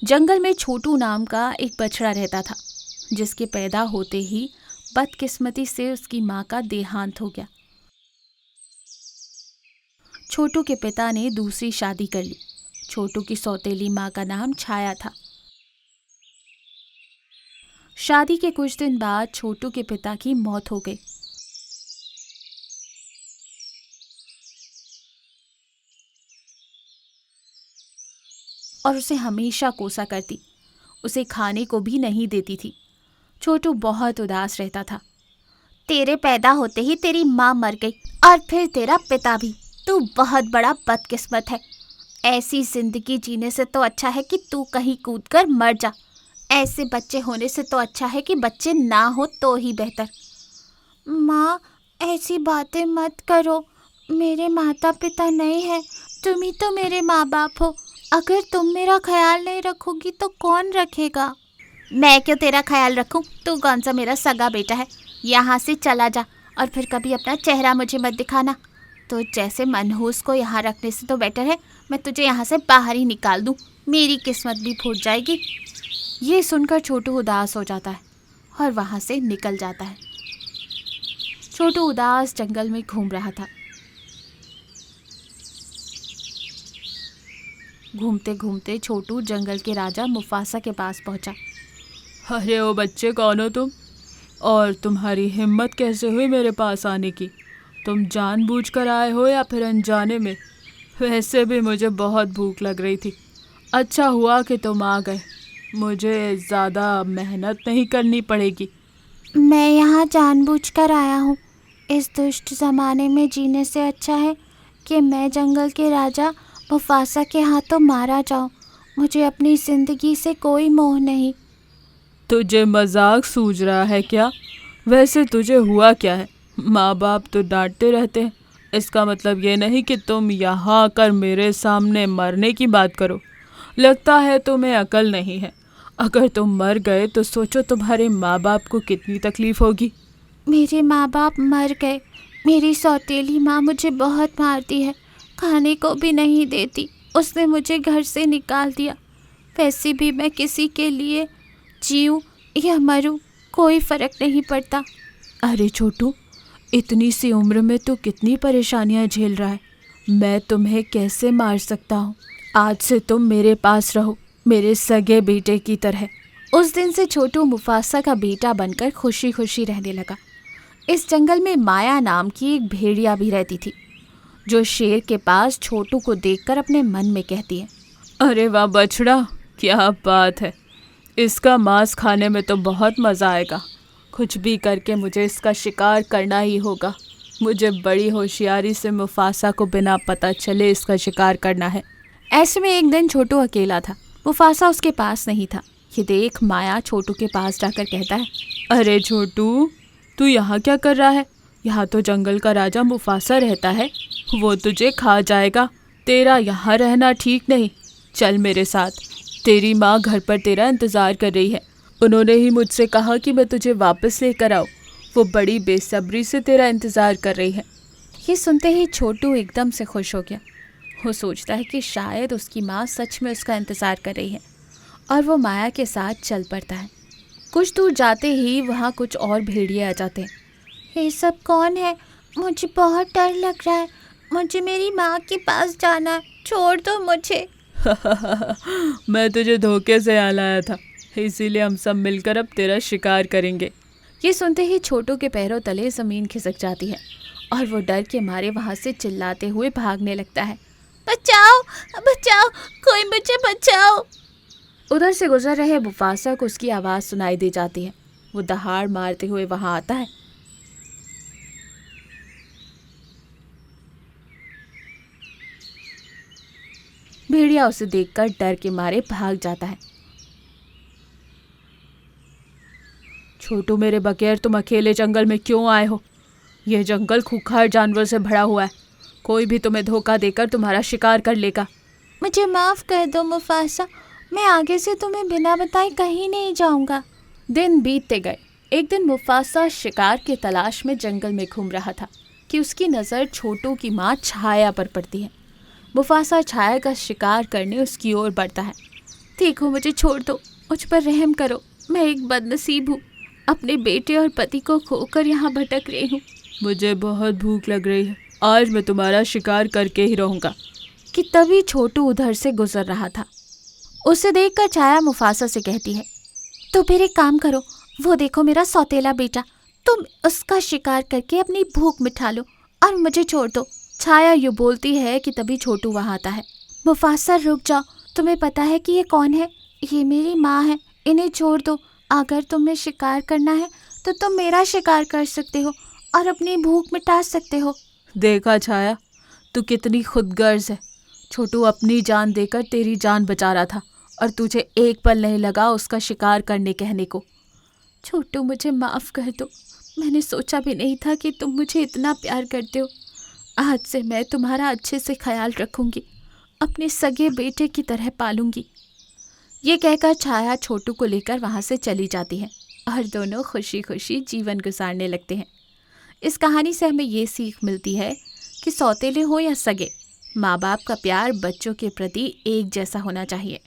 जंगल में छोटू नाम का एक बछड़ा रहता था, जिसके पैदा होते ही बदकिस्मती से उसकी माँ का देहांत हो गया। छोटू के पिता ने दूसरी शादी कर ली। छोटू की सौतेली माँ का नाम छाया था। शादी के कुछ दिन बाद छोटू के पिता की मौत हो गई। और उसे हमेशा कोसा करती, उसे खाने को भी नहीं देती थी। छोटू बहुत उदास रहता था। तेरे पैदा होते ही तेरी माँ मर गई और फिर तेरा पिता भी। तू बहुत बड़ा बदकिस्मत है। ऐसी जिंदगी जीने से तो अच्छा है कि तू कहीं कूदकर मर जा। ऐसे बच्चे होने से तो अच्छा है कि बच्चे ना हो तो ही बेहतर। माँ, ऐसी बातें मत करो। मेरे माता पिता नहीं हैं, तुम ही तो मेरे माँ बाप हो। अगर तुम मेरा ख्याल नहीं रखोगी तो कौन रखेगा? मैं क्यों तेरा ख्याल रखूं? तू कौन सा मेरा सगा बेटा है? यहाँ से चला जा और फिर कभी अपना चेहरा मुझे मत दिखाना। तो जैसे मनहूस को यहाँ रखने से तो बेटर है मैं तुझे यहाँ से बाहर ही निकाल दूँ। मेरी किस्मत भी फूट जाएगी। ये सुनकर छोटू उदास हो जाता है और वहाँ से निकल जाता है। छोटू उदास जंगल में घूम रहा था। घूमते घूमते छोटू जंगल के राजा मुफासा के पास पहुंचा। अरे ओ बच्चे, कौन हो तुम? और तुम्हारी हिम्मत कैसे हुई मेरे पास आने की? तुम जानबूझकर आए हो या फिर अनजाने में? वैसे भी मुझे बहुत भूख लग रही थी। अच्छा हुआ कि तुम आ गए। मुझे ज़्यादा मेहनत नहीं करनी पड़ेगी। मैं यहाँ जानबूझकर आया हूँ। इस दुष्ट ज़माने में जीने से अच्छा है कि मैं जंगल के राजा मुफासा के हाथों मारा जाऊँ। मुझे अपनी ज़िंदगी से कोई मोह नहीं। तुझे मजाक सूझ रहा है क्या? वैसे तुझे हुआ क्या है? माँ बाप तो डांटते रहते हैं। इसका मतलब ये नहीं कि तुम यहाँ आकर मेरे सामने मरने की बात करो। लगता है तुम्हें अकल नहीं है। अगर तुम मर गए तो सोचो तुम्हारे माँ बाप को कितनी तकलीफ होगी। मेरे माँ बाप मर गए। मेरी सौतेली माँ मुझे बहुत मारती है, खाने को भी नहीं देती। उसने मुझे घर से निकाल दिया। वैसे भी मैं किसी के लिए जीऊँ या मरूँ कोई फ़र्क नहीं पड़ता। अरे छोटू, इतनी सी उम्र में तू कितनी परेशानियां झेल रहा है। मैं तुम्हें कैसे मार सकता हूँ? आज से तुम मेरे पास रहो, मेरे सगे बेटे की तरह। उस दिन से छोटू मुफासा का बेटा बनकर खुशी खुशी रहने लगा। इस जंगल में माया नाम की एक भेड़िया भी रहती थी, जो शेर के पास छोटू को देखकर अपने मन में कहती है, अरे वाह बछड़ा, क्या बात है। इसका मांस खाने में तो बहुत मज़ा आएगा। कुछ भी करके मुझे इसका शिकार करना ही होगा। मुझे बड़ी होशियारी से मुफासा को बिना पता चले इसका शिकार करना है। ऐसे में एक दिन छोटू अकेला था। मुफासा उसके पास नहीं था। ये देख माया छोटू के पास जाकर कहता है, अरे छोटू, तू यहाँ क्या कर रहा है? यहाँ तो जंगल का राजा मुफासा रहता है। वो तुझे खा जाएगा। तेरा यहाँ रहना ठीक नहीं। चल मेरे साथ। तेरी माँ घर पर तेरा इंतज़ार कर रही है। उन्होंने ही मुझसे कहा कि मैं तुझे वापस लेकर आऊँ। वो बड़ी बेसब्री से तेरा इंतज़ार कर रही है। ये सुनते ही छोटू एकदम से खुश हो गया। वो सोचता है कि शायद उसकी माँ सच में उसका इंतज़ार कर रही है और वो माया के साथ चल पड़ता है। कुछ दूर जाते ही वहाँ कुछ और भेड़िए आ जाते हैं। ये सब कौन है? मुझे बहुत डर लग रहा है। मुझे मेरी माँ के पास जाना है। छोड़ दो मुझे। मैं तुझे धोखे से यहाँ लाया था, इसीलिए हम सब मिलकर अब तेरा शिकार करेंगे। ये सुनते ही छोटू के पैरों तले ज़मीन खिसक जाती है और वो डर के मारे वहाँ से चिल्लाते हुए भागने लगता है। बचाओ बचाओ, कोई मुझे बचाओ। उधर से गुजर रहे मुफासा को उसकी आवाज़ सुनाई दे जाती है। वो दहाड़ मारते हुए वहाँ आता है। भेड़िया उसे देखकर डर के मारे भाग जाता है। छोटू मेरे बगैर तुम अकेले जंगल में क्यों आए हो? यह जंगल खूंखार जानवर से भरा हुआ है। कोई भी तुम्हें धोखा देकर तुम्हारा शिकार कर लेगा। मुझे माफ़ कर दो मुफासा, मैं आगे से तुम्हें बिना बताए कहीं नहीं जाऊंगा। दिन बीतते गए। एक दिन मुफासा शिकार की तलाश में जंगल में घूम रहा था कि उसकी नज़र छोटू की माँ छाया पर पड़ती है। मुफासा छाया का शिकार करने उसकी ओर बढ़ता है। देखो मुझे छोड़ दो, मुझ पर रहम करो। मैं एक बदनसीब हूँ, अपने बेटे और पति को खोकर यहाँ भटक रही हूँ। मुझे बहुत भूख लग रही है, आज मैं तुम्हारा शिकार करके ही रहूँगा। कि तभी छोटू उधर से गुजर रहा था। उसे देखकर छाया मुफासा से कहती है, तो फिर एक काम करो, वो देखो मेरा सौतेला बेटा, तुम उसका शिकार करके अपनी भूख मिटा लो और मुझे छोड़ दो। छाया यूँ बोलती है कि तभी छोटू वहाँ आता है। मुफासा रुक जाओ, तुम्हें पता है कि ये कौन है? ये मेरी माँ है, इन्हें छोड़ दो। अगर तुम्हें शिकार करना है तो तुम मेरा शिकार कर सकते हो और अपनी भूख मिटा सकते हो। देखा छाया, तू कितनी खुदगर्ज है। छोटू अपनी जान देकर तेरी जान बचा रहा था और तुझे एक पल नहीं लगा उसका शिकार करने कहने को। छोटू मुझे माफ़ कर दो, मैंने सोचा भी नहीं था कि तुम मुझे इतना प्यार करते हो। आज से मैं तुम्हारा अच्छे से ख्याल रखूंगी, अपने सगे बेटे की तरह पालूंगी। ये कहकर छाया छोटू को लेकर वहाँ से चली जाती है और दोनों खुशी खुशी जीवन गुजारने लगते हैं। इस कहानी से हमें ये सीख मिलती है कि सौतेले हो या सगे, माँ बाप का प्यार बच्चों के प्रति एक जैसा होना चाहिए।